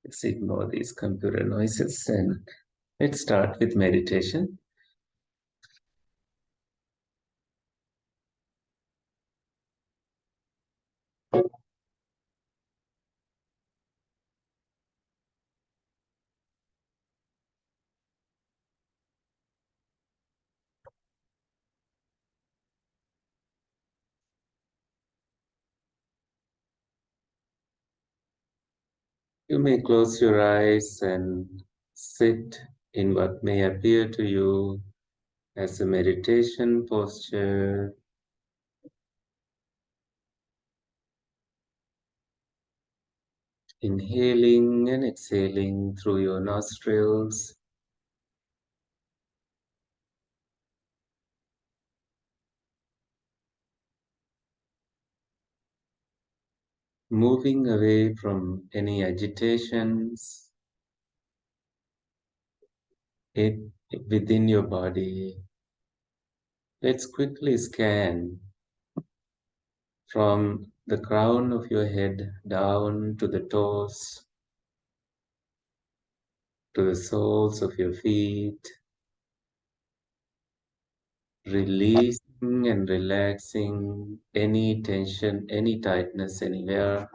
Let's ignore these computer noises and let's start with meditation. You may close your eyes and sit in what may appear to you as a meditation posture. Inhaling and exhaling through your nostrils. Moving away from any agitations within your body. Let's quickly scan from the crown of your head down to the toes, to the soles of your feet, releasing and relaxing any tension, any tightness anywhere.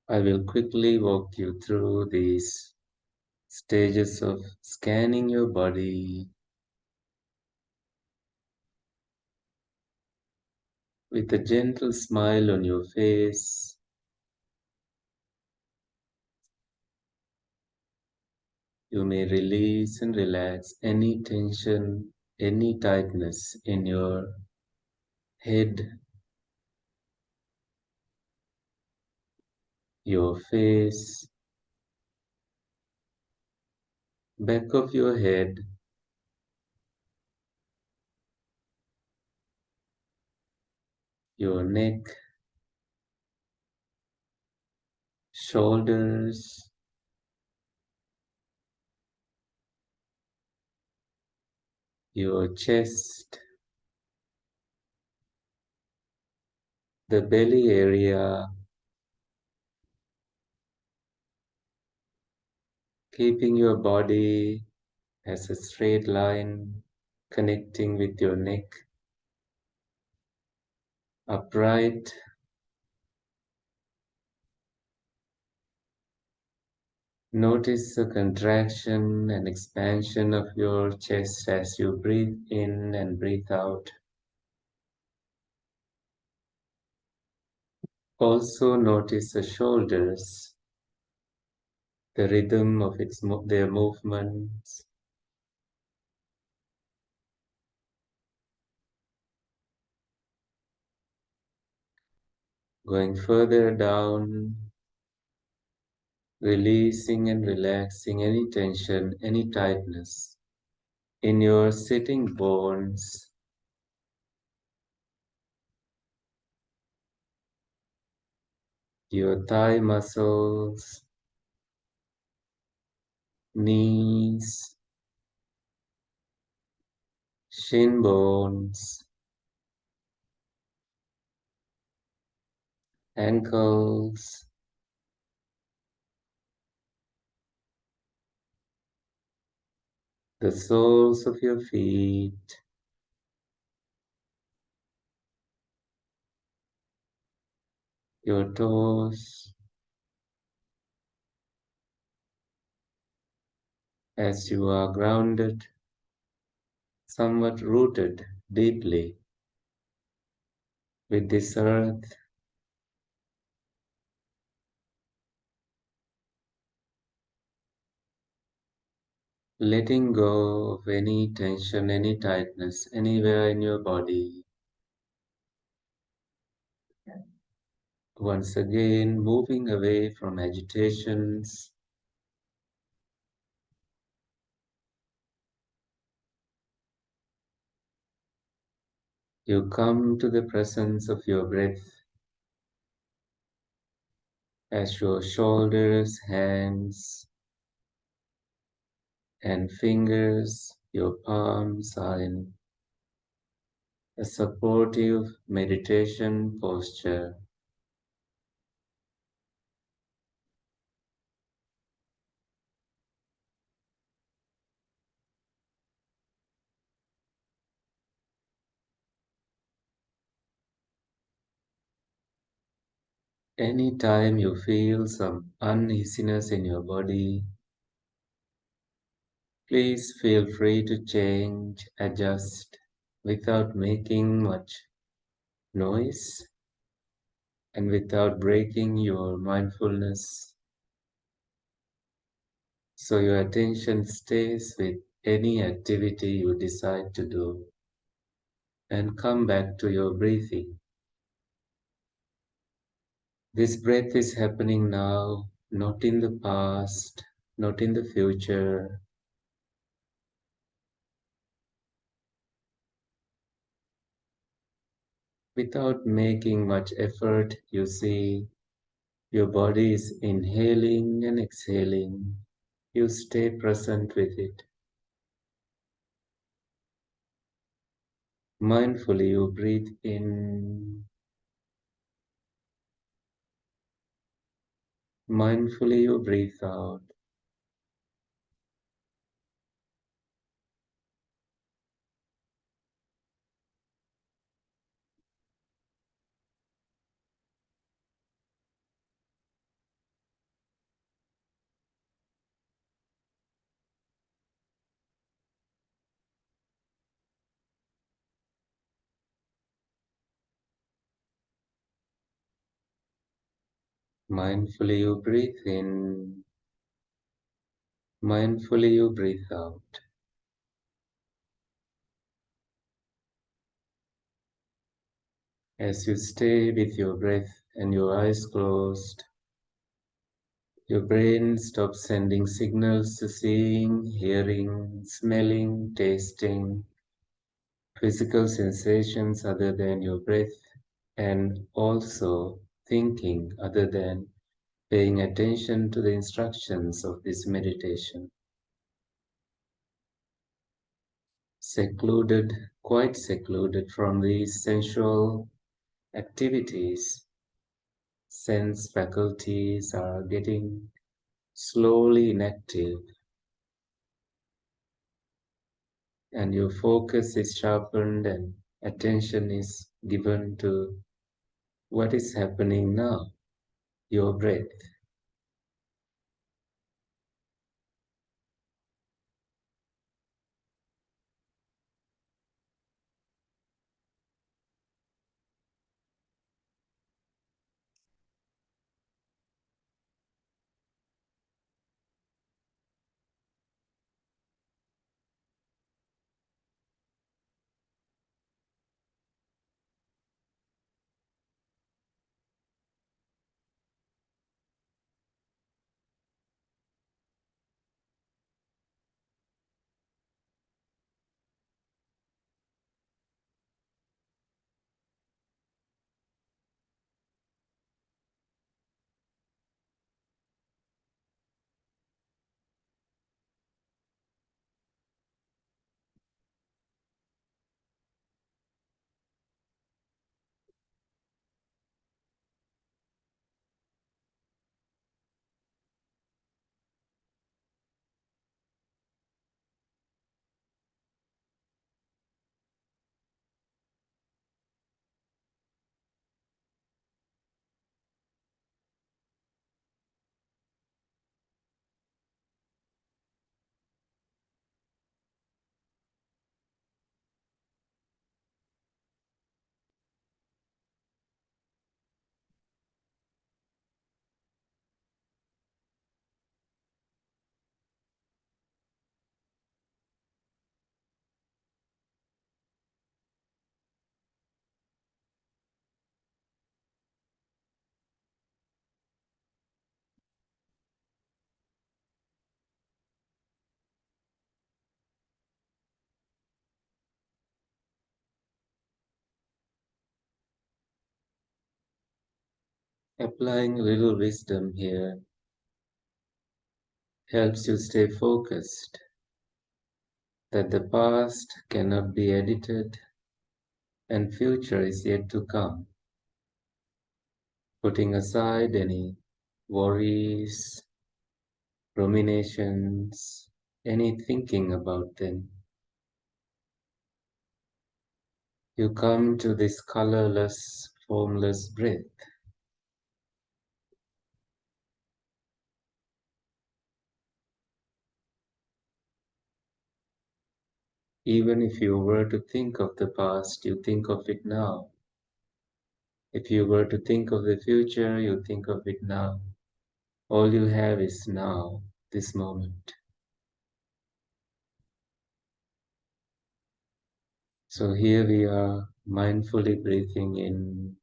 I will quickly walk you through these stages of scanning your body with a gentle smile on your face. You may release and relax any tension, any tightness in your head, your face, back of your head, your neck, shoulders, your chest, the belly area, keeping your body as a straight line connecting with your neck, upright. Notice the contraction and expansion of your chest as you breathe in and breathe out. Also notice the shoulders, the rhythm of their movements. Going further down, releasing and relaxing any tension, any tightness in your sitting bones, your thigh muscles, knees, shin bones, ankles, the soles of your feet, your toes, as you are grounded, somewhat rooted deeply with this earth, letting go of any tension, any tightness anywhere in your body. Once again, moving away from agitations, you come to the presence of your breath. as your shoulders, hands, and fingers, your palms are in a supportive meditation posture. Anytime you feel some uneasiness in your body, please feel free to change, adjust without making much noise and without breaking your mindfulness. So your attention stays with any activity you decide to do and come back to your breathing. This breath is happening now, not in the past, not in the future. Without making much effort, you see your body is inhaling and exhaling. You stay present with it. Mindfully, you breathe in. Mindfully, you breathe out. Mindfully, you breathe in. Mindfully, you breathe out. As you stay with your breath and your eyes closed, your brain stops sending signals to seeing, hearing, smelling, tasting, physical sensations other than your breath, and also thinking other than paying attention to the instructions of this meditation. Secluded, quite secluded from these sensual activities, sense faculties are getting slowly inactive, and your focus is sharpened and attention is given to what is happening now, your breath. Applying a little wisdom here helps you stay focused, that the past cannot be edited and future is yet to come, putting aside any worries, ruminations, any thinking about them. You come to this colorless, formless breath. Even if you were to think of the past, you think of it now. If you were to think of the future, you think of it now. All you have is now, this moment. So here we are mindfully breathing in,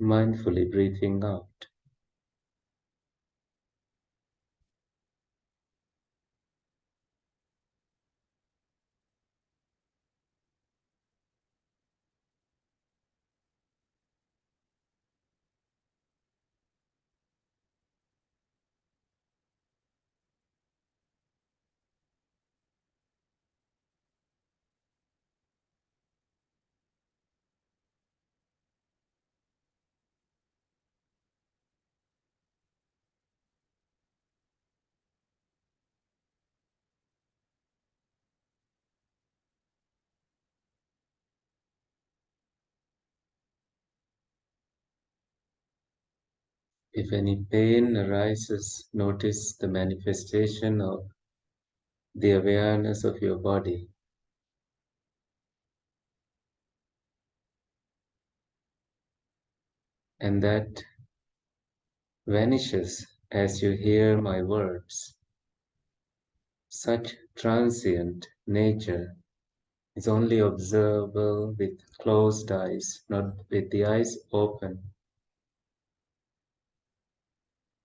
mindfully breathing out. If any pain arises, notice the manifestation of the awareness of your body, and that vanishes as you hear my words. Such transient nature is only observable with closed eyes, not with the eyes open,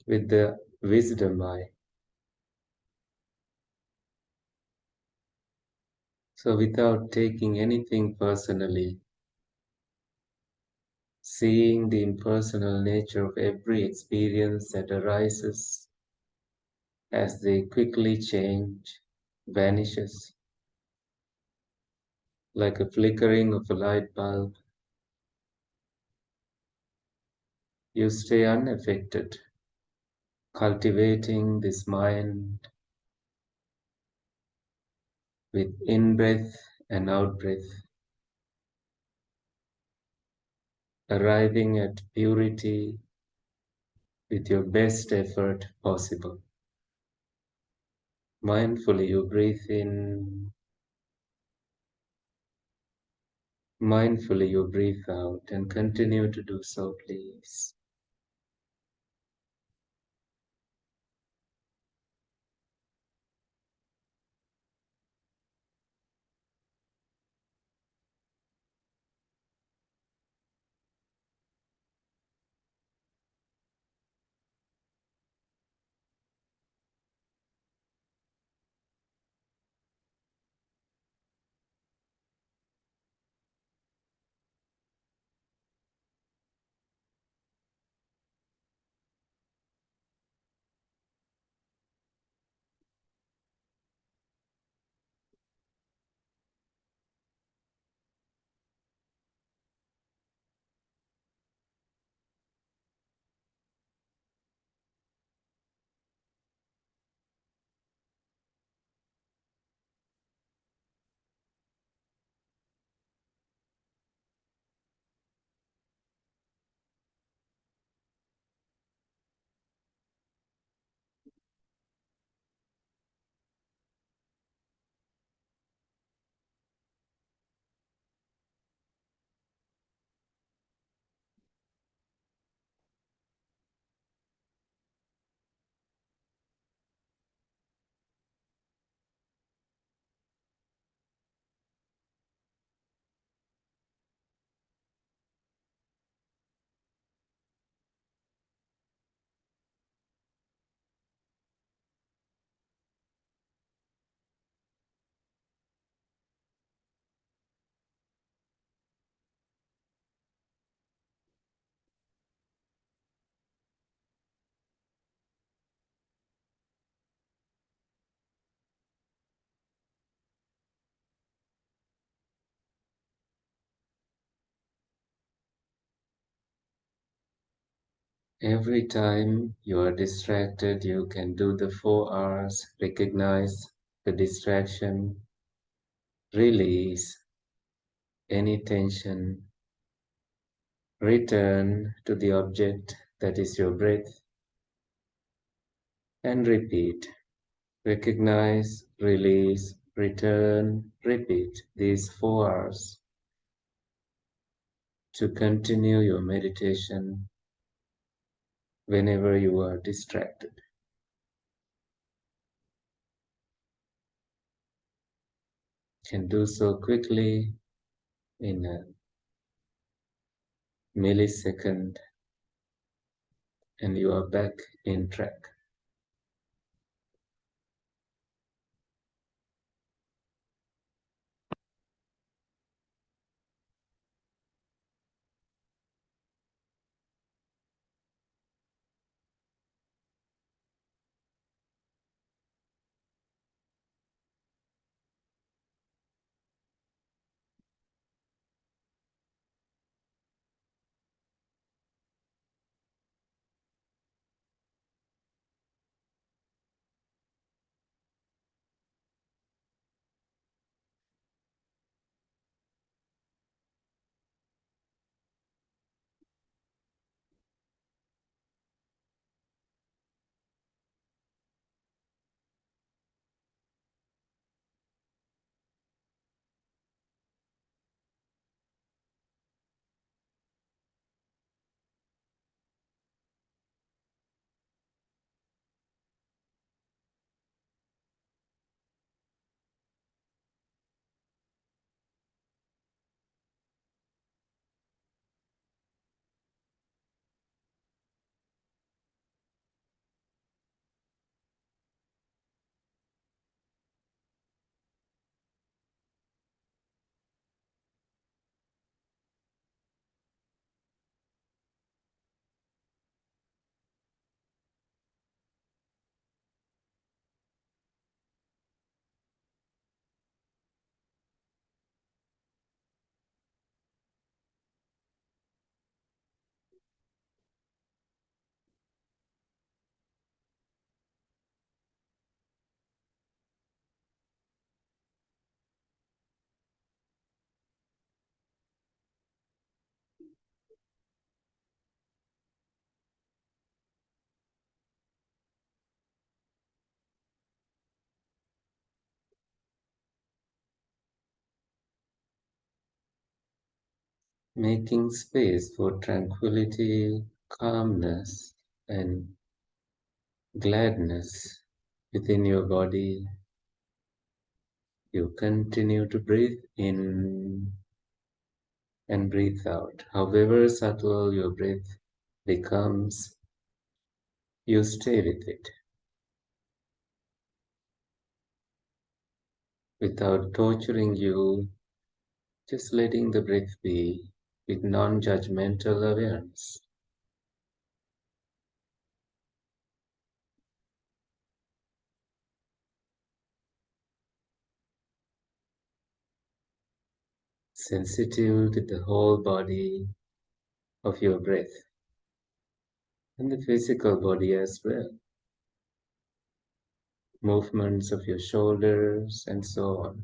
with the wisdom eye. So without taking anything personally, seeing the impersonal nature of every experience that arises as they quickly change, vanishes, like a flickering of a light bulb, you stay unaffected, cultivating this mind with in-breath and out-breath, arriving at purity with your best effort possible. Mindfully you breathe in, mindfully you breathe out, and continue to do so, please. Every time you are distracted, you can do the 4 R's, recognize the distraction, release any tension, return to the object that is your breath, and repeat. Recognize, release, return, repeat these 4 R's to continue your meditation whenever you are distracted. You can do so quickly in a millisecond and you are back in track. Making space for tranquility, calmness, and gladness within your body, you continue to breathe in and breathe out. However subtle your breath becomes, you stay with it without torturing you, just letting the breath be with non-judgmental awareness. Sensitive to the whole body of your breath and the physical body as well. Movements of your shoulders and so on.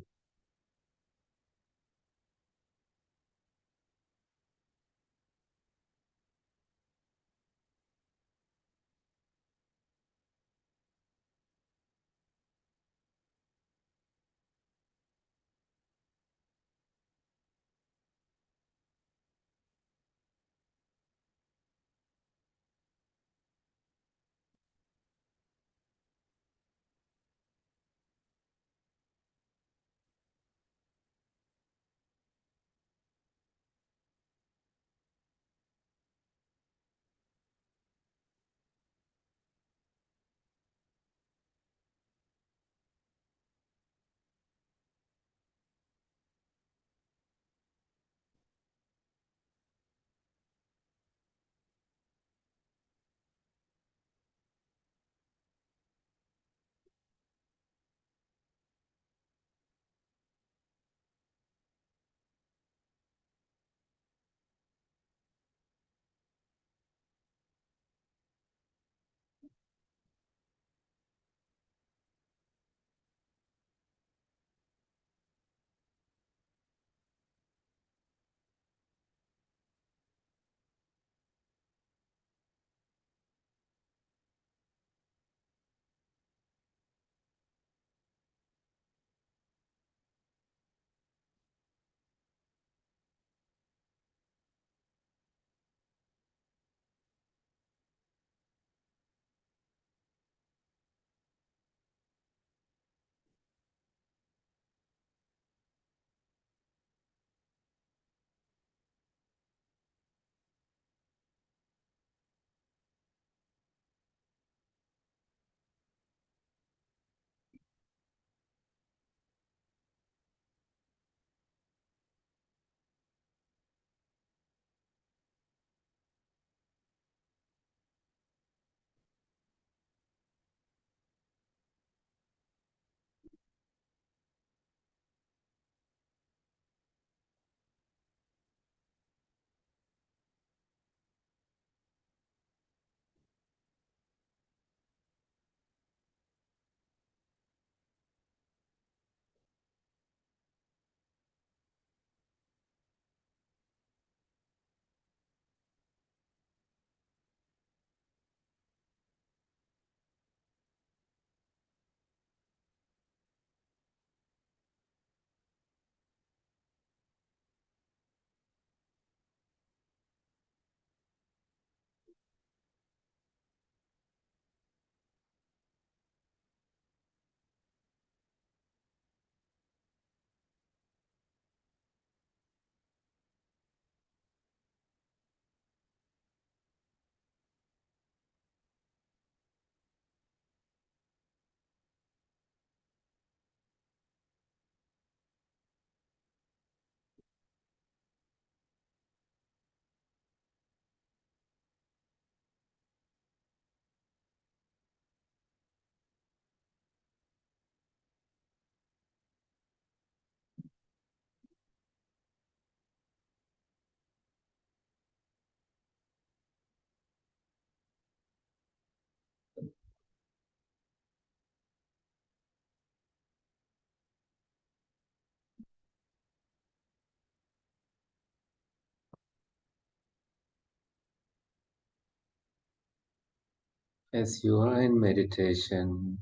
As you are in meditation,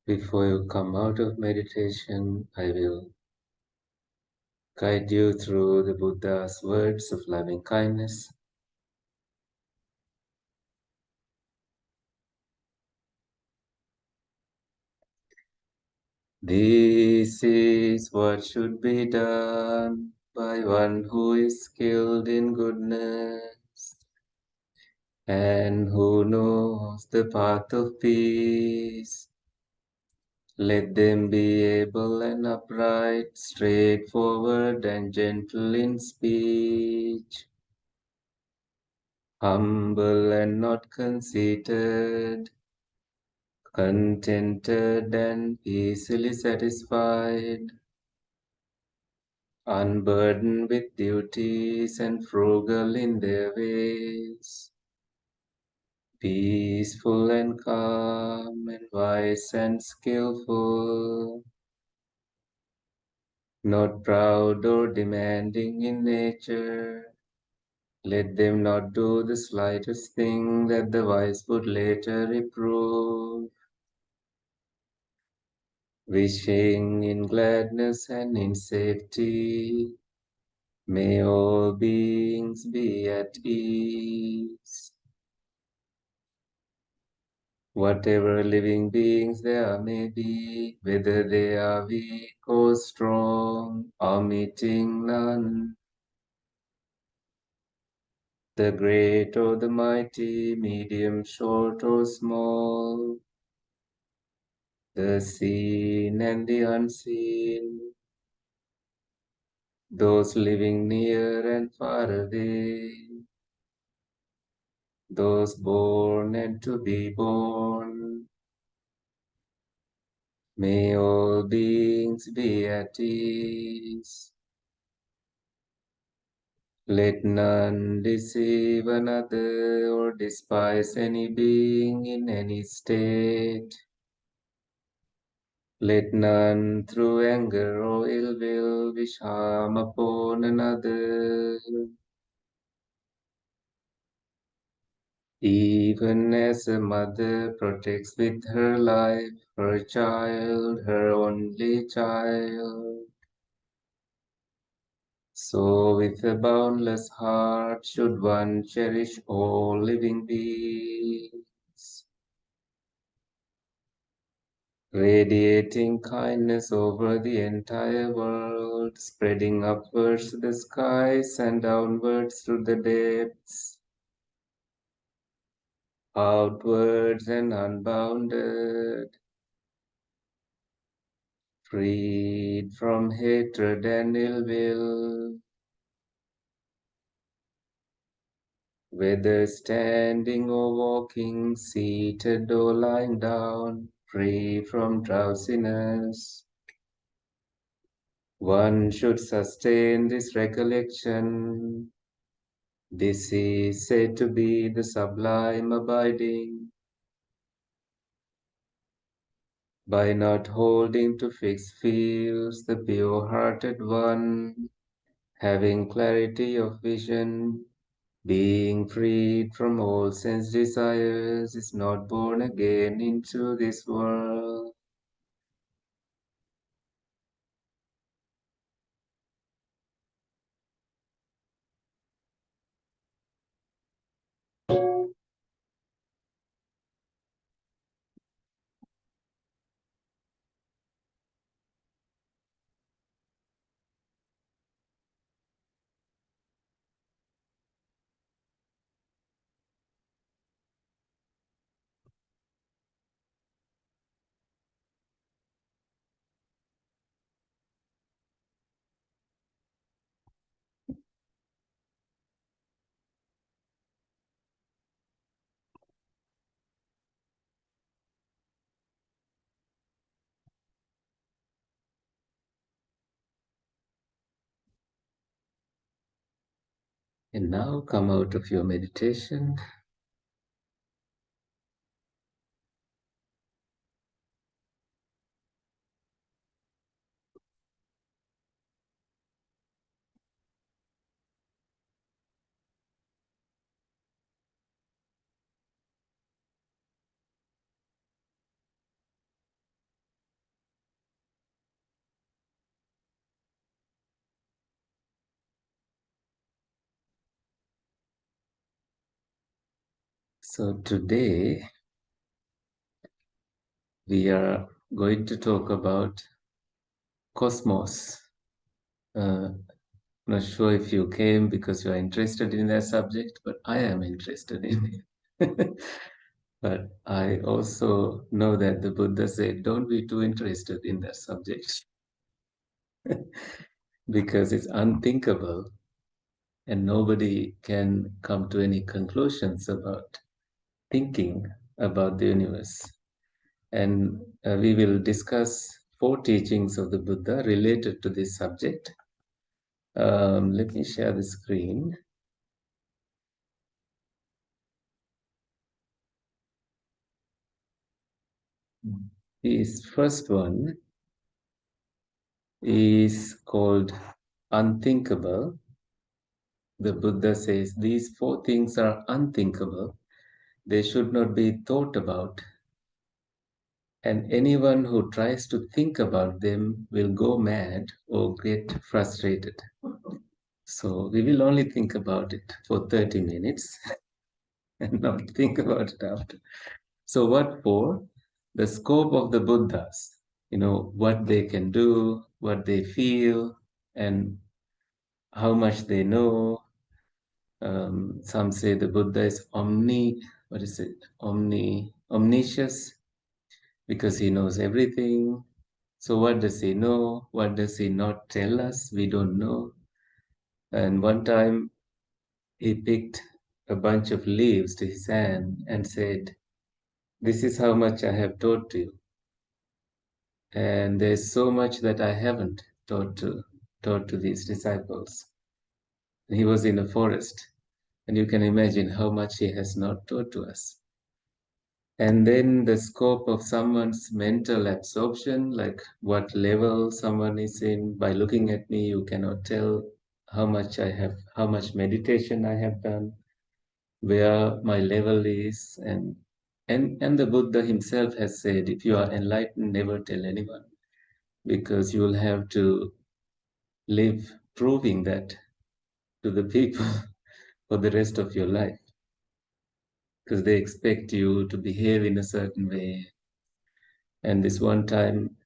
before you come out of meditation, I will guide you through the Buddha's words of loving kindness. This is what should be done by one who is skilled in goodness and who knows the path of peace. Let them be able and upright, straightforward and gentle in speech, humble and not conceited, contented and easily satisfied, unburdened with duties and frugal in their ways, peaceful and calm and wise and skillful, not proud or demanding in nature. Let them not do the slightest thing that the wise would later reprove, wishing in gladness and in safety. May all beings be at ease. Whatever living beings there may be, whether they are weak or strong, omitting none, the great or the mighty, medium, short or small, the seen and the unseen, those living near and far away, those born and to be born. May all beings be at ease. Let none deceive another or despise any being in any state. Let none through anger or ill will wish harm upon another. Even as a mother protects with her life her child, her only child, so with a boundless heart should one cherish all living beings, radiating kindness over the entire world, spreading upwards to the skies and downwards through the depths, outwards and unbounded, freed from hatred and ill will, whether standing or walking, seated or lying down, free from drowsiness. One should sustain this recollection. This is said to be the sublime abiding. By not holding to fixed views, the pure-hearted one, having clarity of vision, being freed from all sense desires, is not born again into this world. And now come out of your meditation. So today we are going to talk about cosmos. Not sure if you came because you are interested in that subject, but I am interested in it. But I also know that the Buddha said, don't be too interested in that subject because it's unthinkable and nobody can come to any conclusions about thinking about the universe. And we will discuss 4 teachings of the Buddha related to this subject. Let me share the screen. His first one is called unthinkable. The Buddha says these 4 things are unthinkable. They should not be thought about. And anyone who tries to think about them will go mad or get frustrated. So we will only think about it for 30 minutes and not think about it after. So what for? The scope of the Buddhas, what they can do, what they feel, and how much they know. Some say the Buddha is omniscious, because he knows everything. So what does he know? What does he not tell us? We don't know. And one time he picked a bunch of leaves to his hand and said, "This is how much I have taught to you. And there's so much that I haven't taught to these disciples." He was in a forest, and you can imagine how much he has not taught to us. And then the scope of someone's mental absorption, like what level someone is in. By looking at me, you cannot tell how much meditation I have done, where my level is. And the Buddha himself has said, if you are enlightened, never tell anyone, because you will have to live proving that to the people for the rest of your life, because they expect you to behave in a certain way. And this one time,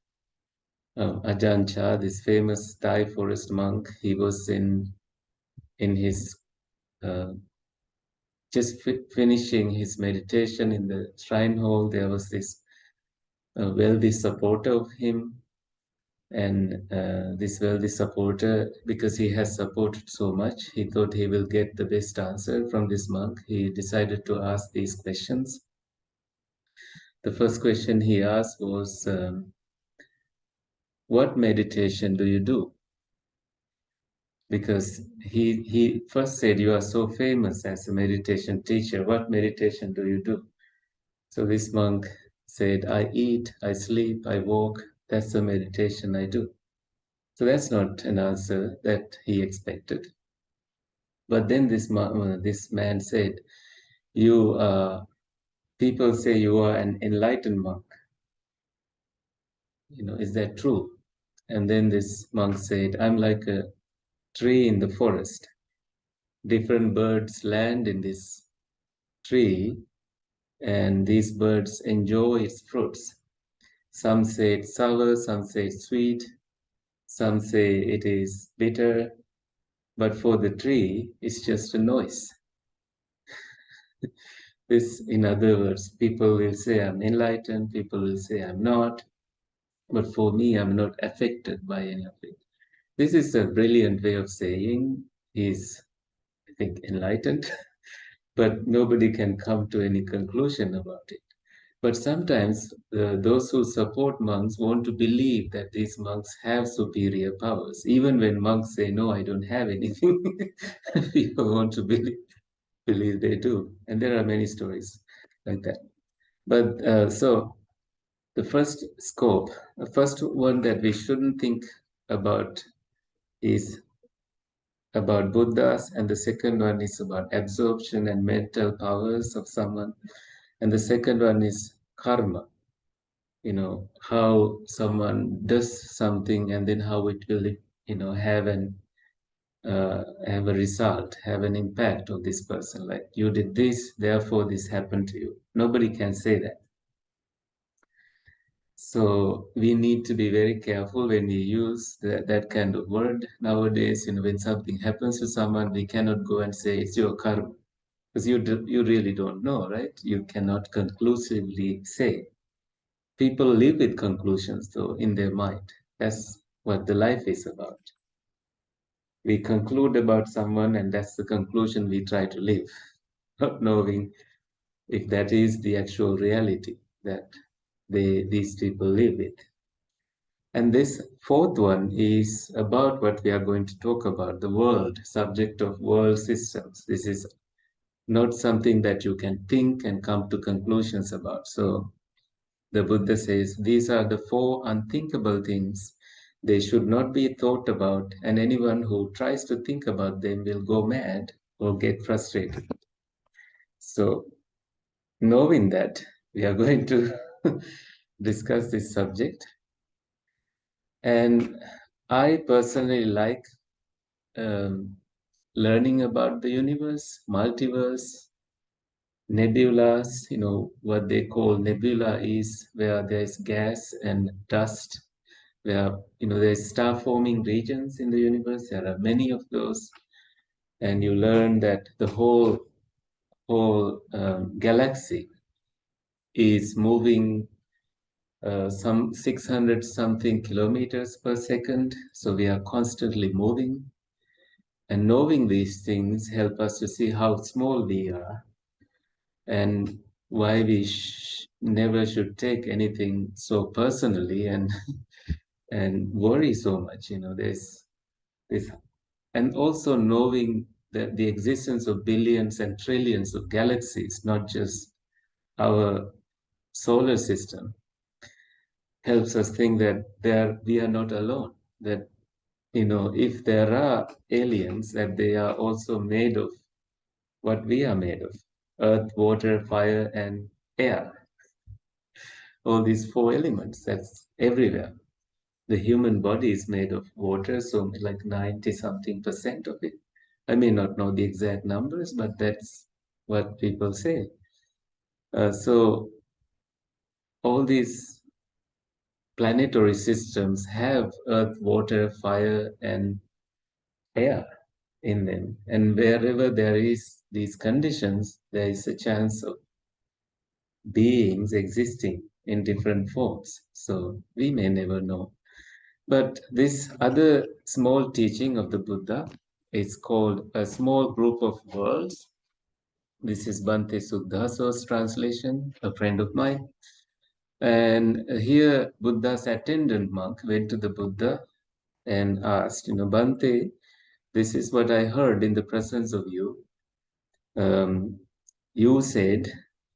Aggañña, this famous Thai forest monk, he was in his uh, just finishing his meditation in the shrine hall. There was this wealthy supporter of him, and this wealthy supporter, because he has supported so much, he thought he will get the best answer from this monk. He decided to ask these questions. The first question he asked was, what meditation do you do? Because he first said, you are so famous as a meditation teacher. What meditation do you do? So this monk said, I eat, I sleep, I walk. That's the meditation I do. So that's not an answer that he expected. But then this man said, people say you are an enlightened monk. Is that true? And then this monk said, I'm like a tree in the forest. Different birds land in this tree, and these birds enjoy its fruits. Some say it's sour, some say it's sweet, some say it is bitter, but for the tree, it's just a noise. This, in other words, people will say I'm enlightened, people will say I'm not, but for me, I'm not affected by any of it. This is a brilliant way of saying he's, I think, enlightened, but nobody can come to any conclusion about it. But sometimes those who support monks want to believe that these monks have superior powers. Even when monks say, no, I don't have anything, people want to believe they do. And there are many stories like that. But so the first one that we shouldn't think about is about Buddhas, and the second one is about absorption and mental powers of someone. And the second one is karma. How someone does something and then how it will, have an have a result, have an impact of this person. Like you did this, therefore this happened to you. Nobody can say that. So we need to be very careful when we use that kind of word nowadays. When something happens to someone, we cannot go and say it's your karma, because you really don't know, right? You cannot conclusively say. People live with conclusions, though, in their mind. That's what the life is about. We conclude about someone, and that's the conclusion we try to live, not knowing if that is the actual reality that these people live with. And this fourth one is about what we are going to talk about, the world, subject of world systems. This is not something that you can think and come to conclusions about. So the Buddha says these are the four unthinkable things. They should not be thought about, and anyone who tries to think about them will go mad or get frustrated. So, knowing that, we are going to discuss this subject. And I personally like learning about the universe, multiverse, nebulas. What they call nebula is where there's gas and dust, where there's star forming regions in the universe. There are many of those, and you learn that the whole galaxy is moving some 600 something kilometers per second. So we are constantly moving, and knowing these things help us to see how small we are and why we never should take anything so personally and and worry so much. There's this, and also knowing that the existence of billions and trillions of galaxies, not just our solar system, helps us think that we are not alone. That if there are aliens, that they are also made of what we are made of: earth, water, fire, and air. All these four elements, that's everywhere. The human body is made of water, so like 90 something percent of it. I may not know the exact numbers, but that's what people say. So all these planetary systems have earth, water, fire, and air in them. And wherever there is these conditions, there is a chance of beings existing in different forms. So we may never know. But this other small teaching of the Buddha is called a small group of worlds. This is Bhante Suddhaso's translation, a friend of mine. And here, Buddha's attendant monk went to the Buddha and asked, Bhante, this is what I heard in the presence of you. You said,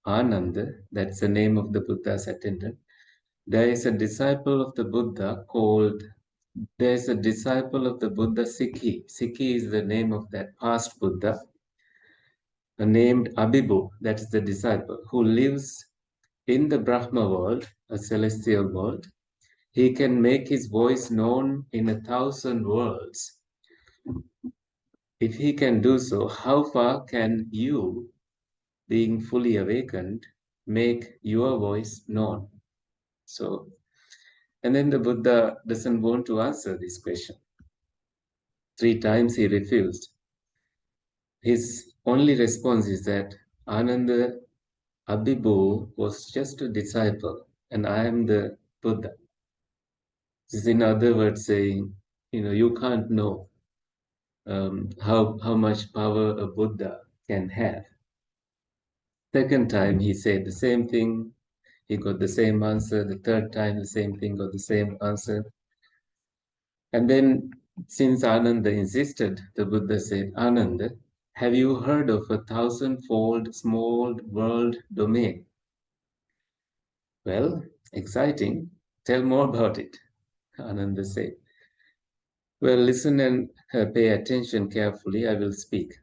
Ananda, that's the name of the Buddha's attendant. There is a disciple of the Buddha Sikhi. Sikhi is the name of that past Buddha, named Abhibu, that's the disciple, who lives in the Brahma world, a celestial world. He can make his voice known in 1,000 worlds. If he can do so, how far can you, being fully awakened, make your voice known? So, and then the Buddha doesn't want to answer this question. 3 times he refused. His only response is that Ananda Abhibu was just a disciple and I am the Buddha. This is in other words saying, you can't know how much power a Buddha can have. Second time he said the same thing, he got the same answer. The third time the same thing, got the same answer. And then since Ananda insisted, the Buddha said, Ananda, have you heard of 1,000-fold small world domain? Well, exciting. Tell more about it, Ananda said. Well, listen and pay attention carefully. I will speak.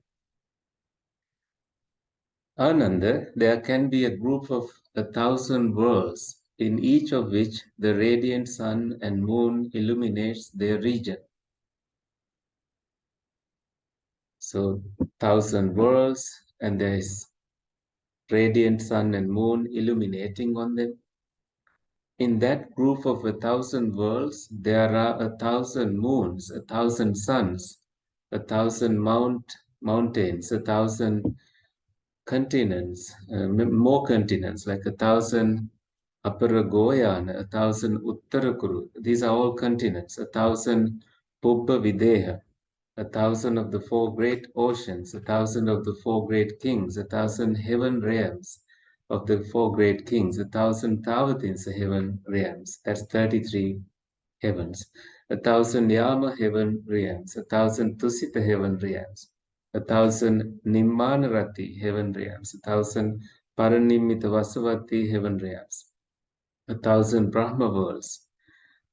Ananda, there can be a group of 1,000 worlds, in each of which the radiant sun and moon illuminates their region. So 1,000 worlds, and there is radiant sun and moon illuminating on them. In that group of 1,000 worlds, there are 1,000 moons, 1,000 suns, 1,000 mountains, 1,000 continents, more continents, like 1,000 Aparagoyana, 1,000 Uttarakuru. These are all continents, 1,000 Pubba Videha, 1,000 of the four great oceans, 1,000 of the four great kings, 1,000 heaven realms of the four great kings, 1,000 Tavatins heaven realms. That's 33 heavens. 1,000 Yama heaven realms, 1,000 Tusita heaven realms, 1,000 Nimmanarati heaven realms, 1,000 Paranimita Vasavati heaven realms, 1,000 Brahma worlds.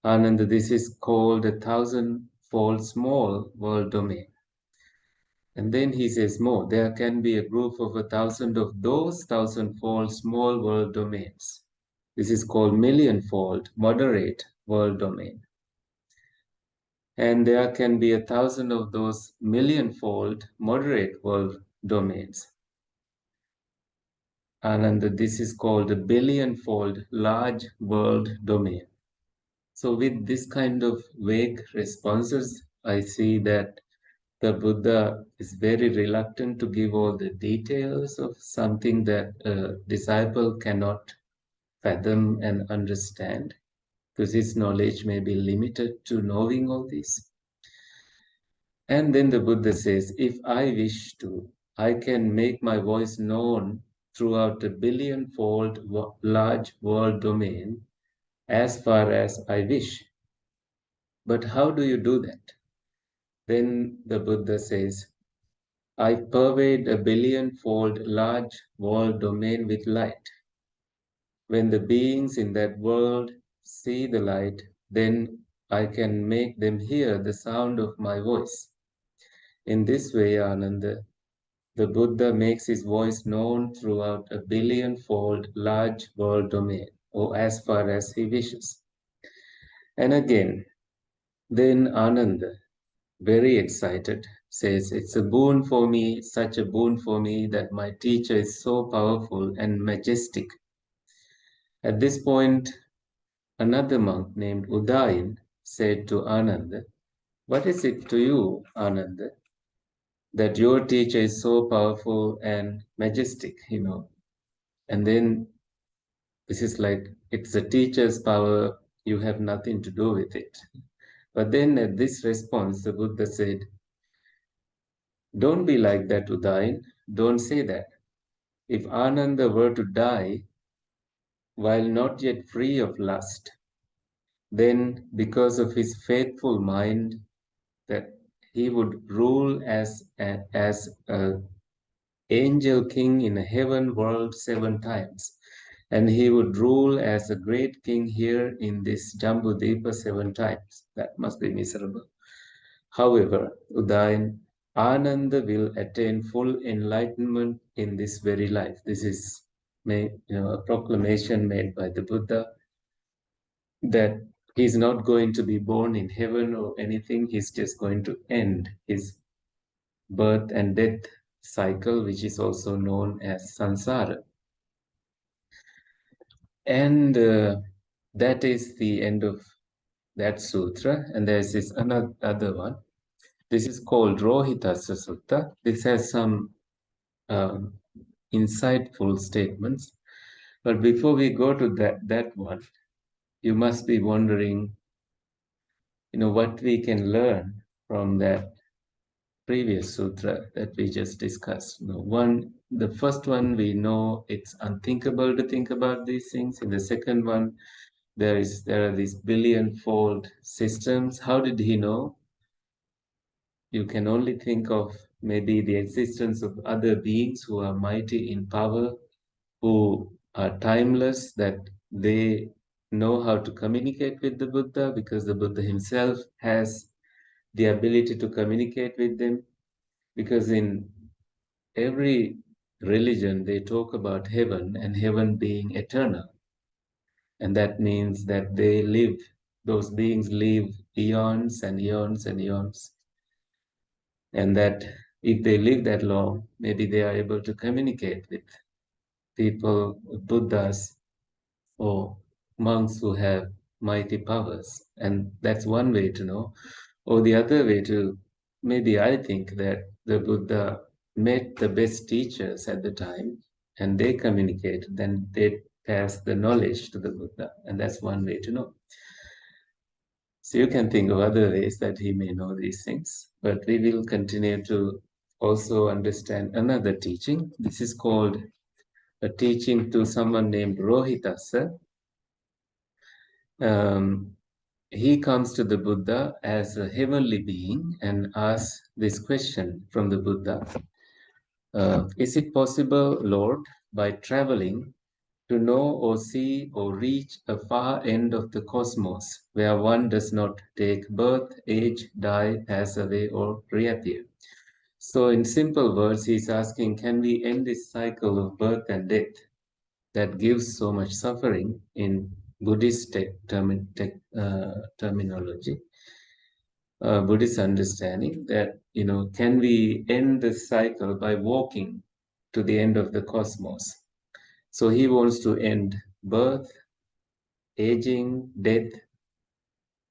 Ananda, this is called a 1,000-fold small world domain. And then he says more, there can be a group of 1,000 of those 1,000-fold small world domains. This is called million-fold moderate world domain. And there can be 1,000 of those million-fold moderate world domains. And this is called a billion-fold large world domain. So with this kind of vague responses, I see that the Buddha is very reluctant to give all the details of something that a disciple cannot fathom and understand, because his knowledge may be limited to knowing all this. And then the Buddha says, if I wish to, I can make my voice known throughout a billion-fold large world domain as far as I wish. But how do you do that? Then the Buddha says, I pervade a billion-fold large world domain with light. When the beings in that world see the light, then I can make them hear the sound of my voice. In this way, Ananda, the Buddha makes his voice known throughout a billion-fold large world domain, or as far as he wishes. And again, then Ananda, very excited, says, it's a boon for me, such a boon for me that my teacher is so powerful and majestic. At this point, another monk named Udayin said to Ananda, what is it to you, Ananda, that your teacher is so powerful and majestic, And then this is like, it's the teacher's power, you have nothing to do with it. But then at this response, the Buddha said, don't be like that, Udayin. Don't say that. If Ananda were to die while not yet free of lust, then because of his faithful mind, that he would rule as a angel king in a heaven world 7 times. And he would rule as a great king here in this Jambudipa 7 times. That must be miserable. However, Udayan, Ananda will attain full enlightenment in this very life. This is a proclamation made by the Buddha that he's not going to be born in heaven or anything. He's just going to end his birth and death cycle, which is also known as samsara. And that is the end of that sutra. And there's this another one. This is called Rohitassa Sutta. This has some insightful statements. But before we go to that one, you must be wondering, what we can learn from that previous sutra that we just discussed. The first one, we know it's unthinkable to think about these things. In the second one, there are these billion-fold systems. How did he know? You can only think of maybe the existence of other beings who are mighty in power, who are timeless, that they know how to communicate with the Buddha because the Buddha himself has the ability to communicate with them. Because in every religion, they talk about heaven and heaven being eternal. And that means that those beings live eons and eons and eons. And that if they live that long, maybe they are able to communicate with people, Buddhas, or monks who have mighty powers. And that's one way to know. Or the other way to, maybe I think that the Buddha met the best teachers at the time and they communicated, then they pass the knowledge to the Buddha. And that's one way to know. So you can think of other ways that he may know these things, but we will continue to also understand another teaching. This is called a teaching to someone named Rohitasa. He comes to the Buddha as a heavenly being and asks this question from the Buddha. Is it possible, Lord, by traveling to know or see or reach a far end of the cosmos where one does not take birth, age, die, pass away, or reappear? So, in simple words, he's asking, can we end this cycle of birth and death that gives so much suffering in Buddhist terminology, Buddhist understanding that, can we end the cycle by walking to the end of the cosmos? So he wants to end birth, aging, death,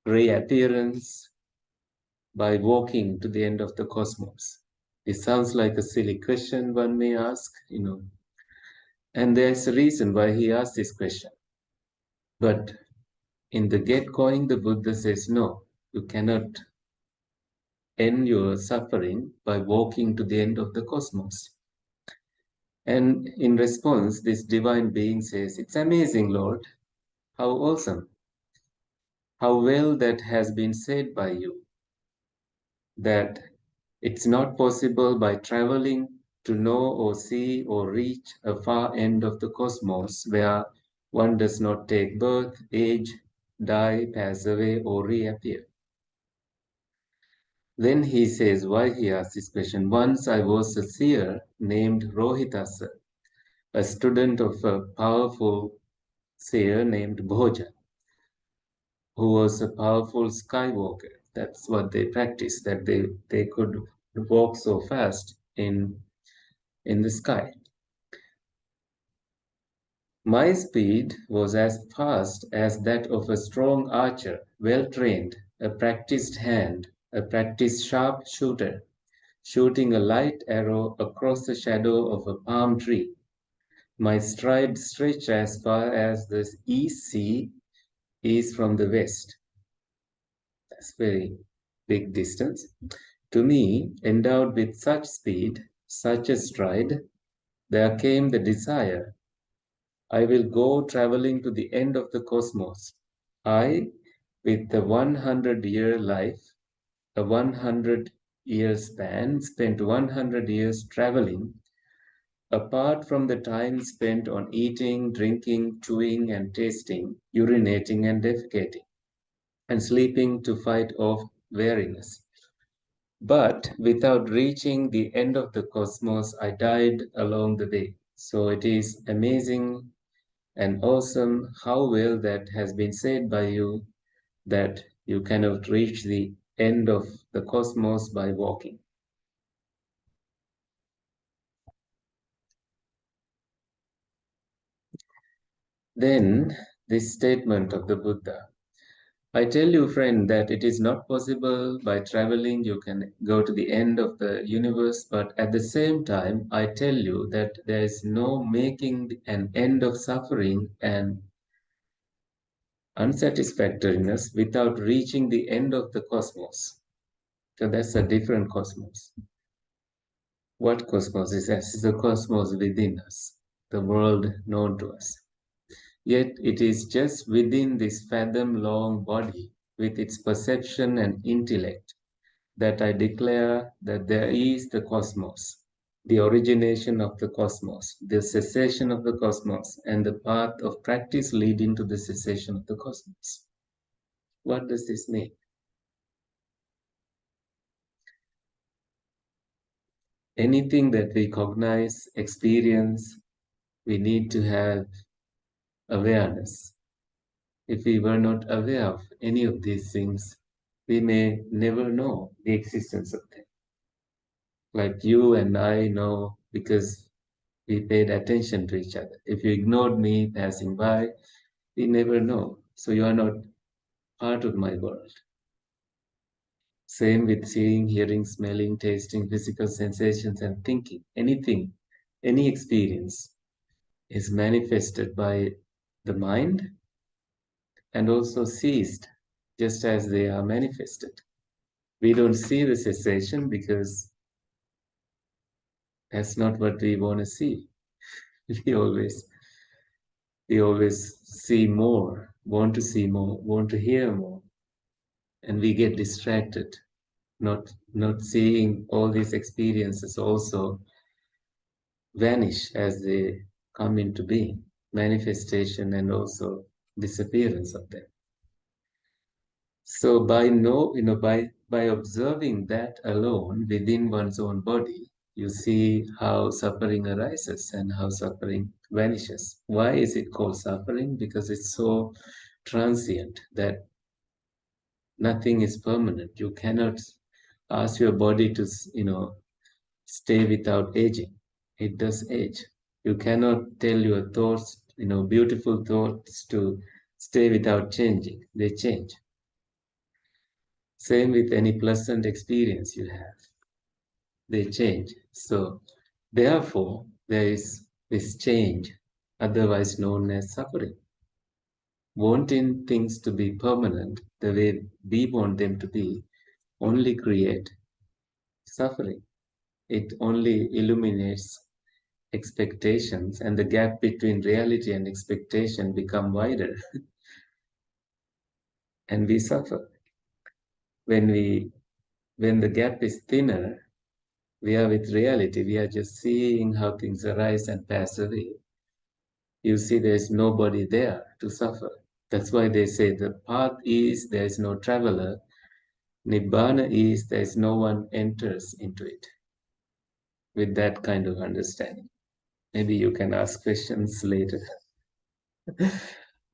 reappearance by walking to the end of the cosmos. It sounds like a silly question, one may ask, and there's a reason why he asked this question. But in the get going, the Buddha says, no, you cannot end your suffering by walking to the end of the cosmos. And in response, this divine being says, it's amazing, Lord, how awesome, how well that has been said by you, that it's not possible by traveling to know or see or reach a far end of the cosmos where one does not take birth, age, die, pass away, or reappear. Then he says why he asked this question. Once I was a seer named Rohitasa, a student of a powerful seer named Bhoja, who was a powerful skywalker. That's what they practiced, that they could walk so fast in the sky. My speed was as fast as that of a strong archer, well trained, a practiced hand, a practiced sharpshooter, shooting a light arrow across the shadow of a palm tree. My stride stretched as far as the east sea is from the west. That's very big distance. To me, endowed with such speed, such a stride, there came the desire. I will go traveling to the end of the cosmos. I, with the 100-year life, a 100-year span, spent 100 years traveling, apart from the time spent on eating, drinking, chewing and tasting, urinating and defecating, and sleeping to fight off weariness. But without reaching the end of the cosmos, I died along the way. So it is amazing and awesome how well that has been said by you, that you cannot reach the end of the cosmos by walking. Then this statement of the Buddha. I tell you, friend, that it is not possible by traveling you can go to the end of the universe, but at the same time, I tell you that there is no making an end of suffering and unsatisfactoriness without reaching the end of the cosmos. So that's a different cosmos. What cosmos is that? It's the cosmos within us, the world known to us. Yet it is just within this fathom-long body, with its perception and intellect, that I declare that there is the cosmos, the origination of the cosmos, the cessation of the cosmos, and the path of practice leading to the cessation of the cosmos. What does this mean? Anything that we cognize, experience, we need to have awareness. If we were not aware of any of these things, we may never know the existence of them. Like you and I know because we paid attention to each other. If you ignored me passing by, we never know. So you are not part of my world. Same with seeing, hearing, smelling, tasting, physical sensations, and thinking. Anything, any experience is manifested by the mind and also ceased just as they are manifested. We don't see the cessation because that's not what we want to see. We always we always see more, want to see more, want to hear more, and we get distracted, not seeing all these experiences also vanish as they come into being, manifestation and also disappearance of them. So by observing that alone within one's own body, you see how suffering arises and how suffering vanishes. Why is it called suffering? Because it's so transient that nothing is permanent. You cannot ask your body to, stay without aging. It does age. You cannot tell your thoughts, beautiful thoughts to stay without changing. They change. Same with any pleasant experience you have. They change. So therefore, there is this change, otherwise known as suffering. Wanting things to be permanent the way we want them to be only create suffering. It only illuminates expectations, and the gap between reality and expectation become wider and we suffer. When the gap is thinner, we are with reality, we are just seeing how things arise and pass away. You see there's nobody there to suffer. That's why they say the path is there is no traveler, nibbana is there is no one enters into it. With that kind of understanding, maybe you can ask questions later.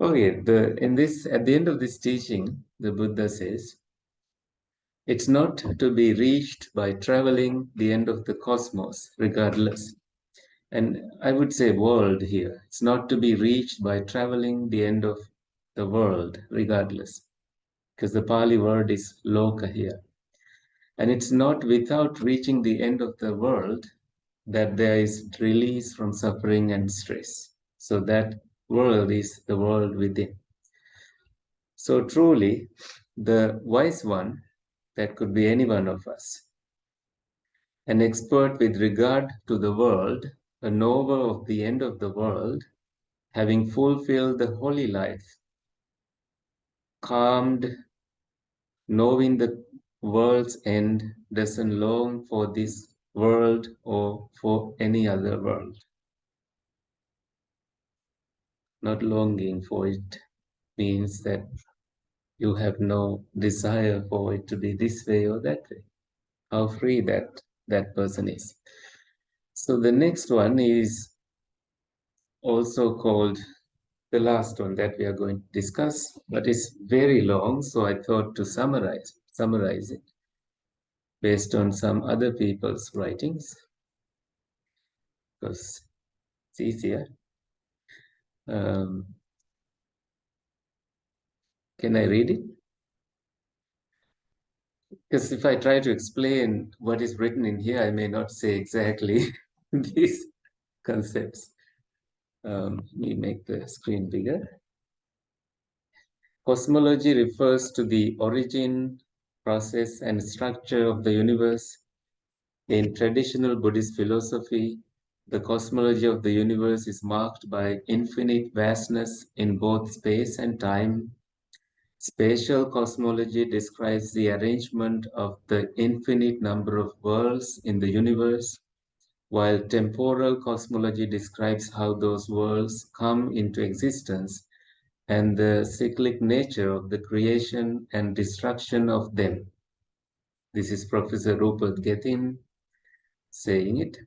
Okay, at the end of this teaching, the Buddha says, it's not to be reached by traveling the end of the cosmos, regardless. And I would say world here. It's not to be reached by traveling the end of the world, regardless. Because the Pali word is loka here. And it's not without reaching the end of the world that there is release from suffering and stress. So that world is the world within. So truly, the wise one, that could be any one of us, an expert with regard to the world, a knower of the end of the world, having fulfilled the holy life, calmed, knowing the world's end, doesn't long for this world or for any other world. Not longing for it means that you have no desire for it to be this way or that way. How free that person is. So the next one is also called the last one that we are going to discuss, but it's very long, so I thought to summarize it based on some other people's writings, because it's easier. Can I read it? Because if I try to explain what is written in here, I may not say exactly these concepts. Let me make the screen bigger. Cosmology refers to the origin, process, and structure of the universe. In traditional Buddhist philosophy, the cosmology of the universe is marked by infinite vastness in both space and time. Spatial cosmology describes the arrangement of the infinite number of worlds in the universe, while temporal cosmology describes how those worlds come into existence and the cyclic nature of the creation and destruction of them. This is Professor Rupert Gethin saying it.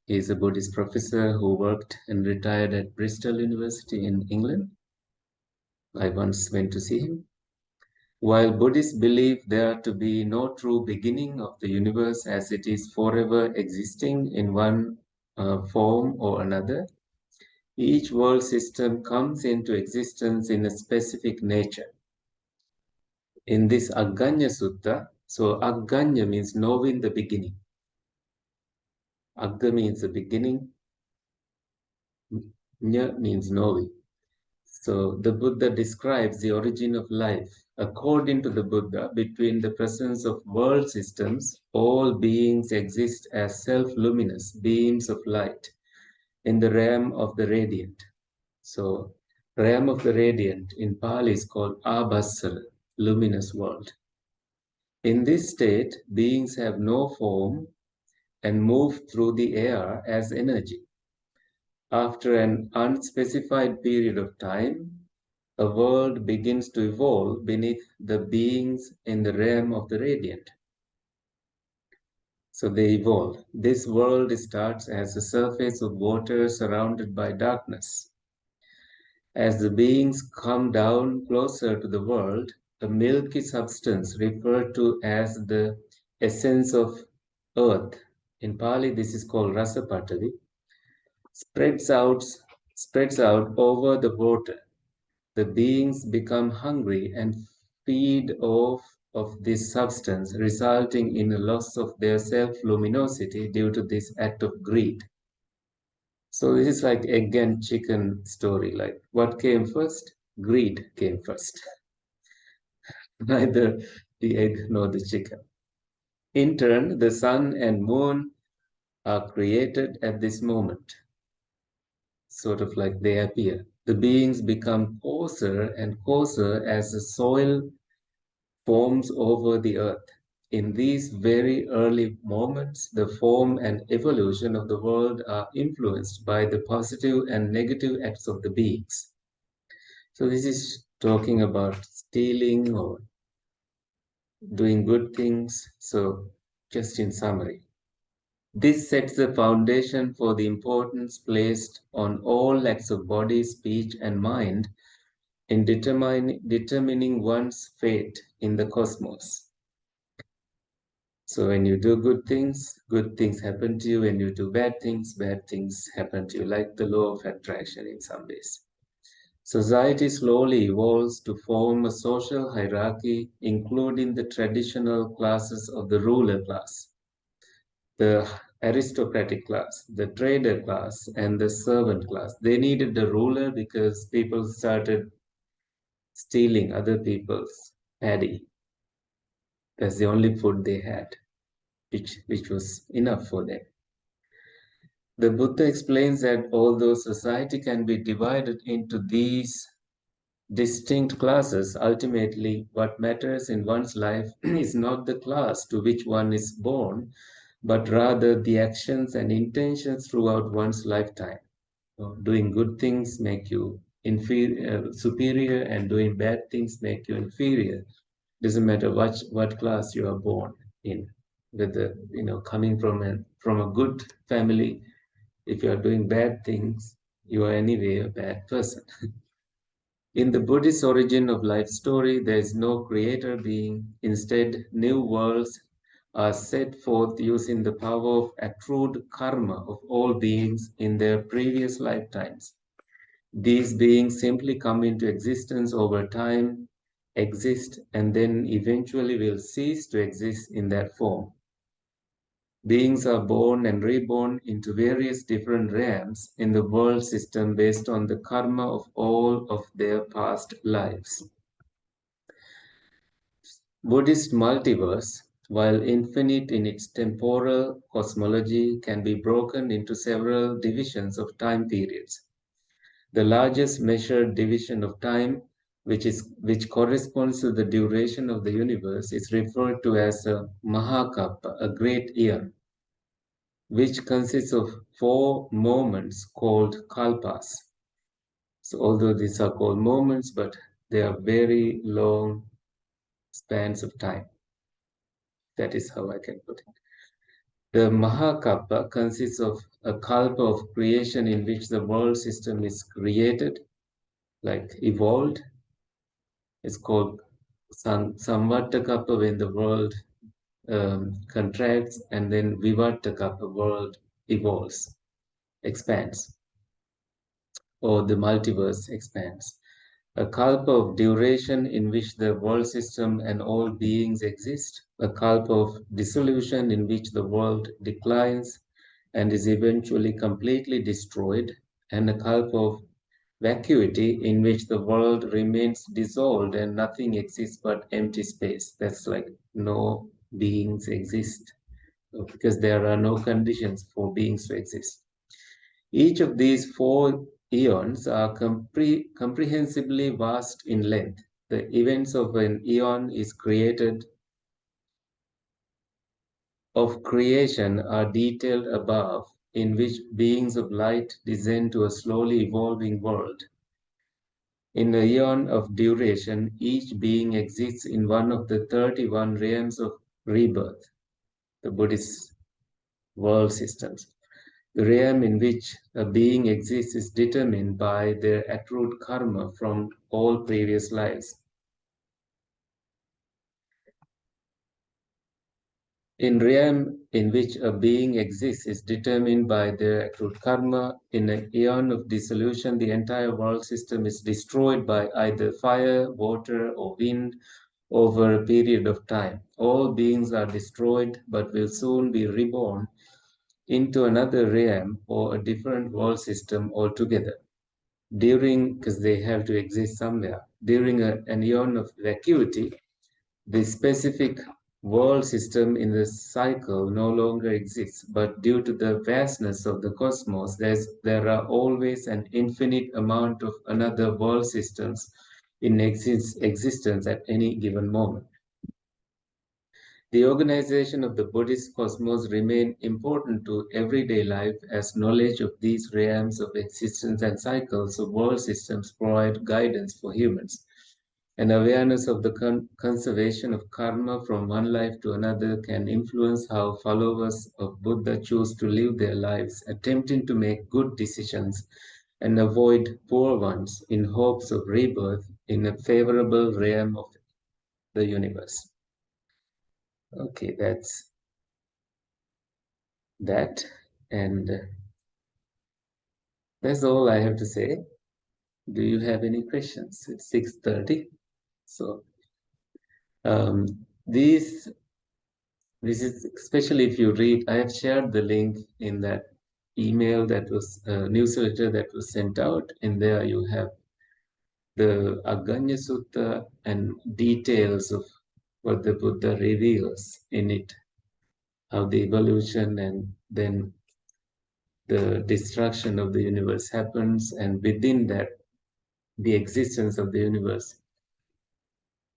He is a Buddhist professor who worked and retired at Bristol University in England. I once went to see him. While Buddhists believe there to be no true beginning of the universe as it is forever existing in one form or another, each world system comes into existence in a specific nature. In this Aggañña Sutta, so Aggañña means knowing the beginning. Agga means the beginning, Ña means knowing. So the Buddha describes the origin of life. According to the Buddha, between the presence of world systems, all beings exist as self-luminous beams of light in the realm of the radiant. So, realm of the radiant in Pali is called Abhassara, luminous world. In this state, beings have no form and move through the air as energy. After an unspecified period of time, a world begins to evolve beneath the beings in the realm of the radiant. So they evolve. This world starts as a surface of water surrounded by darkness. As the beings come down closer to the world, a milky substance referred to as the essence of earth, in Pali this is called Rasapatavi, spreads out over the water. The beings become hungry and feed off of this substance, resulting in a loss of their self-luminosity due to this act of greed. So this is like egg and chicken story. Like what came first? Greed came first. Neither the egg nor the chicken. In turn, the sun and moon are created at this moment. Sort of like they appear. The beings become coarser and coarser as the soil forms over the earth. In these very early moments, the form and evolution of the world are influenced by the positive and negative acts of the beings. So this is talking about stealing or doing good things. So just in summary, this sets the foundation for the importance placed on all acts of body, speech, and mind in determining one's fate in the cosmos. So when you do good things happen to you. When you do bad things happen to you, like the law of attraction in some ways. Society slowly evolves to form a social hierarchy, including the traditional classes of the ruler class, the aristocratic class, the trader class, and the servant class. They needed the ruler because people started stealing other people's paddy. That's the only food they had, which was enough for them. The Buddha explains that although society can be divided into these distinct classes, ultimately what matters in one's life is not the class to which one is born, but rather the actions and intentions throughout one's lifetime. So doing good things make you superior, and doing bad things make you inferior. Doesn't matter what class you are born in, whether coming from a good family. If you are doing bad things, you are anyway a bad person. In the Buddhist origin of life story, there is no creator being. Instead, new worlds are set forth using the power of accrued karma of all beings in their previous lifetimes. These beings simply come into existence over time, exist, and then eventually will cease to exist in that form. Beings are born and reborn into various different realms in the world system based on the karma of all of their past lives. Buddhist multiverse, while infinite in its temporal cosmology, can be broken into several divisions of time periods. The largest measured division of time, which corresponds to the duration of the universe, is referred to as a Mahakappa, a great eon, which consists of 4 moments called kalpas. So although these are called moments, but they are very long spans of time. That is how I can put it. The Mahakappa consists of a kalpa of creation in which the world system is created, like evolved. It's called Samvartakapa when the world contracts, and then Vivartakapa, world evolves, expands, or the multiverse expands. A kalpa of duration in which the world system and all beings exist, a kalpa of dissolution in which the world declines and is eventually completely destroyed, and a kalpa of vacuity in which the world remains dissolved and nothing exists but empty space. That's like no beings exist because there are no conditions for beings to exist. Each of these four eons are comprehensively vast in length. The events of an eon is created of creation are detailed above, in which beings of light descend to a slowly evolving world. In the eon of duration, each being exists in one of the 31 realms of rebirth, the Buddhist world systems. The realm in which a being exists is determined by their accrued karma from all previous lives. In realm in which a being exists is determined by their accrued karma. In an eon of dissolution, the entire world system is destroyed by either fire, water, or wind over a period of time. All beings are destroyed but will soon be reborn into another realm or a different world system altogether. Because they have to exist somewhere. During an eon of vacuity, the specific world system in the cycle no longer exists, but due to the vastness of the cosmos, there are always an infinite amount of another world systems in existence at any given moment. The organization of the Buddhist cosmos remain important to everyday life as knowledge of these realms of existence and cycles of world systems provide guidance for humans. An awareness of the conservation of karma from one life to another can influence how followers of Buddha choose to live their lives, attempting to make good decisions and avoid poor ones in hopes of rebirth in a favorable realm of the universe. Okay, that's that. And that's all I have to say. Do you have any questions? It's 6:30. So um, these this is especially if you read, I have shared the link in that email that was newsletter that was sent out. And there you have the Aggañña Sutta and details of what the Buddha reveals in it, how the evolution and then the destruction of the universe happens, and within that, the existence of the universe.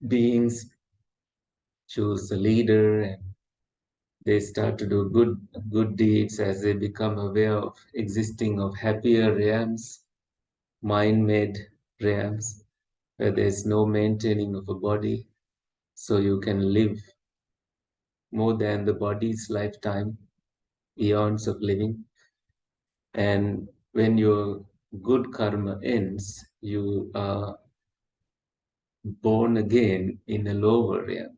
Beings choose a leader and they start to do good deeds as they become aware of existing of happier realms, mind-made realms, where there's no maintaining of a body, so you can live more than the body's lifetime, eons of living. And when your good karma ends, you are born again in a lower realm.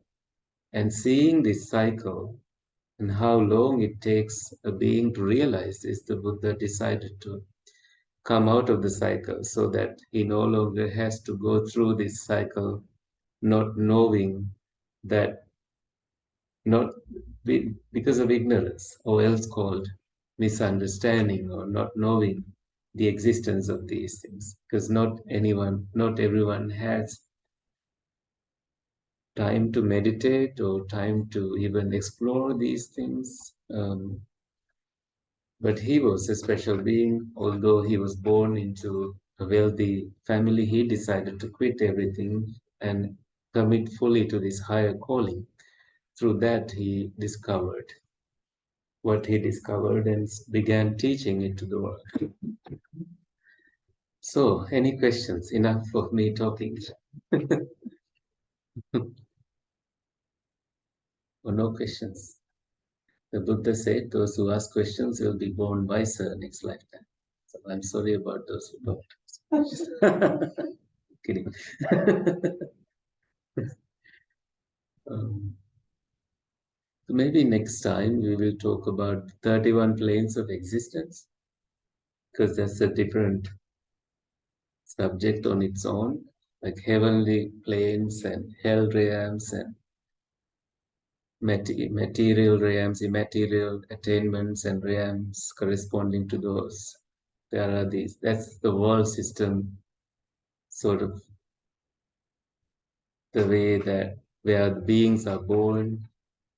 And seeing this cycle and how long it takes a being to realize this, the Buddha decided to come out of the cycle so that he no longer has to go through this cycle not knowing that, not because of ignorance, or else called misunderstanding, or not knowing the existence of these things, because not everyone has time to meditate or time to even explore these things. But he was a special being. Although he was born into a wealthy family, he decided to quit everything and commit fully to this higher calling. Through that, he discovered what he discovered and began teaching it to the world. So, any questions? Enough of me talking. Or no questions? The Buddha said those who ask questions will be born wiser next lifetime. So I'm sorry about those who don't. Kidding. So maybe next time we will talk about 31 planes of existence, because that's a different subject on its own, like heavenly planes and hell realms and material realms, immaterial attainments and realms corresponding to those. There are these. That's the world system, sort of the way that where the beings are born,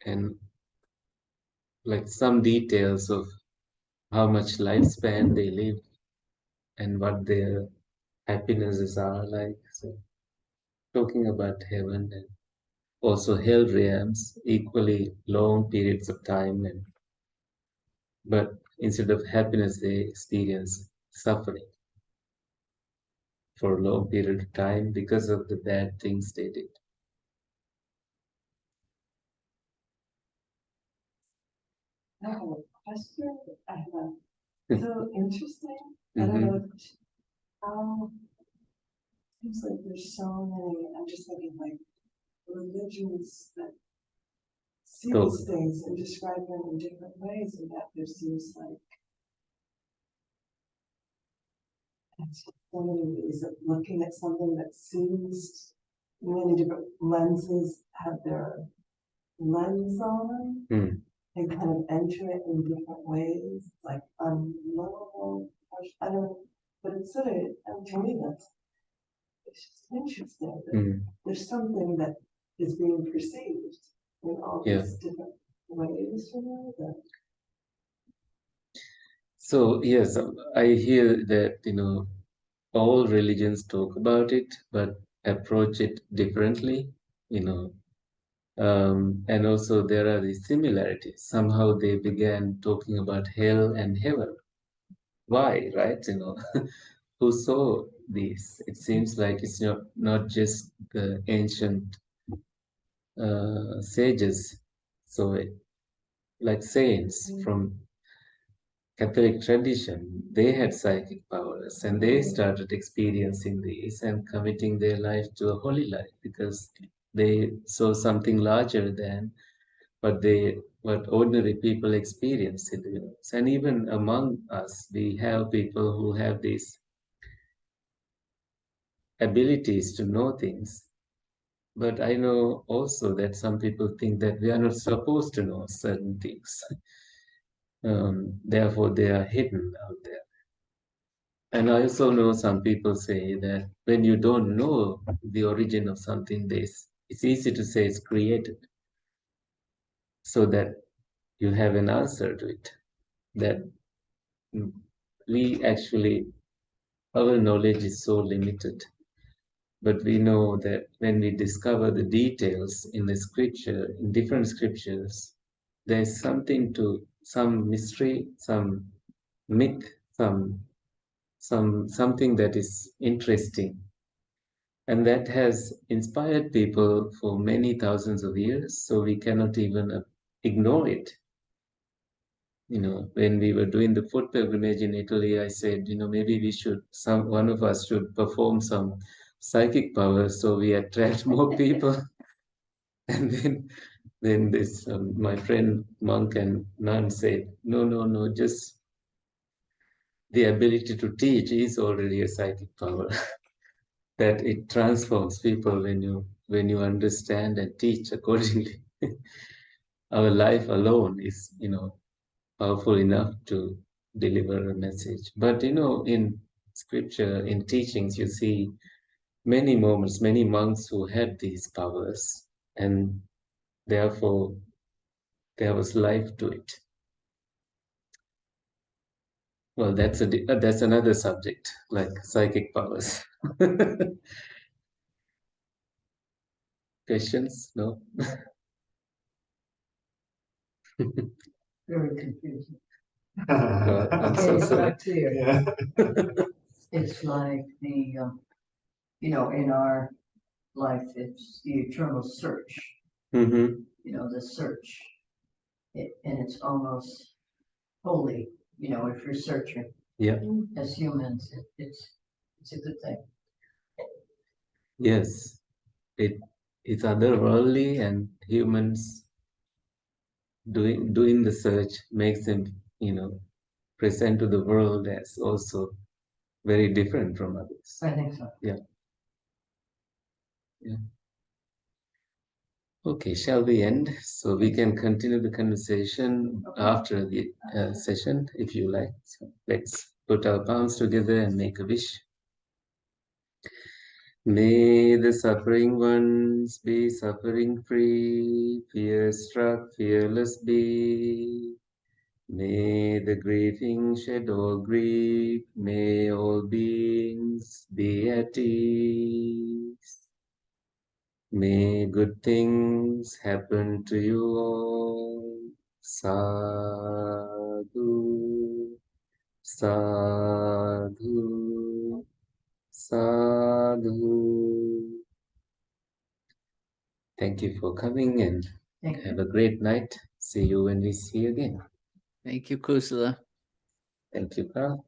and like some details of how much lifespan they live and what their happinesses are like. So talking about heaven and also hell realms, equally long periods of time, and but instead of happiness they experience suffering for a long period of time because of the bad things they did. I have a question. So interesting. I don't know how, seems like there's so many, I'm just thinking like religions that see these things and describe them in different ways, and that there seems like somebody is looking at something that seems many different lenses have their lens on and kind of enter it in different ways, like unknowable. I don't know, but it's sort of, to me, it's just interesting that there's something that is being perceived in all these different ways, that. So yes, I hear that all religions talk about it, but approach it differently. And also there are these similarities. Somehow they began talking about hell and heaven. Why, right? Who saw these? It seems like it's not just the ancient sages. So, like saints from Catholic tradition, they had psychic powers and they started experiencing these and committing their life to a holy life because they saw something larger than what ordinary people experience in the universe. And even among us, we have people who have these abilities to know things. But I know also that some people think that we are not supposed to know certain things. Therefore, they are hidden out there. And I also know some people say that when you don't know the origin of something, it's easy to say it's created so that you have an answer to it. That we actually, our knowledge is so limited. But we know that when we discover the details in the scripture, in different scriptures, there's some mystery, some myth, something that is interesting. And that has inspired people for many thousands of years, so we cannot even ignore it. When we were doing the foot pilgrimage in Italy, I said, maybe one of us should perform some psychic powers so we attract more people. And then this my friend monk and nun said, no, just the ability to teach is already a psychic power. That it transforms people when you understand and teach accordingly. Our life alone is powerful enough to deliver a message. But in scripture, in teachings, you see many moments, many monks who had these powers, and therefore there was life to it. Well, that's another subject, like psychic powers. Questions? No? Very confusing. Well, I'm so sorry. Yeah. It's like in our life, it's the eternal search. The search. And it's almost holy, if you're searching. Yeah. As humans, it's a good thing. Yes. it's otherworldly, and humans doing the search makes them, present to the world as also very different from others. I think so. Yeah. Yeah. Okay, shall we end? So we can continue the conversation after the session, if you like. So let's put our palms together and make a wish. May the suffering ones be suffering free, fear struck, fearless be. May the grieving shed all grief, may all beings be at ease. May good things happen to you all. Sadhu, sadhu, sadhu. Thank you for coming and have a great night. See you when we see you again. Thank you, Kusala. Thank you, Carl.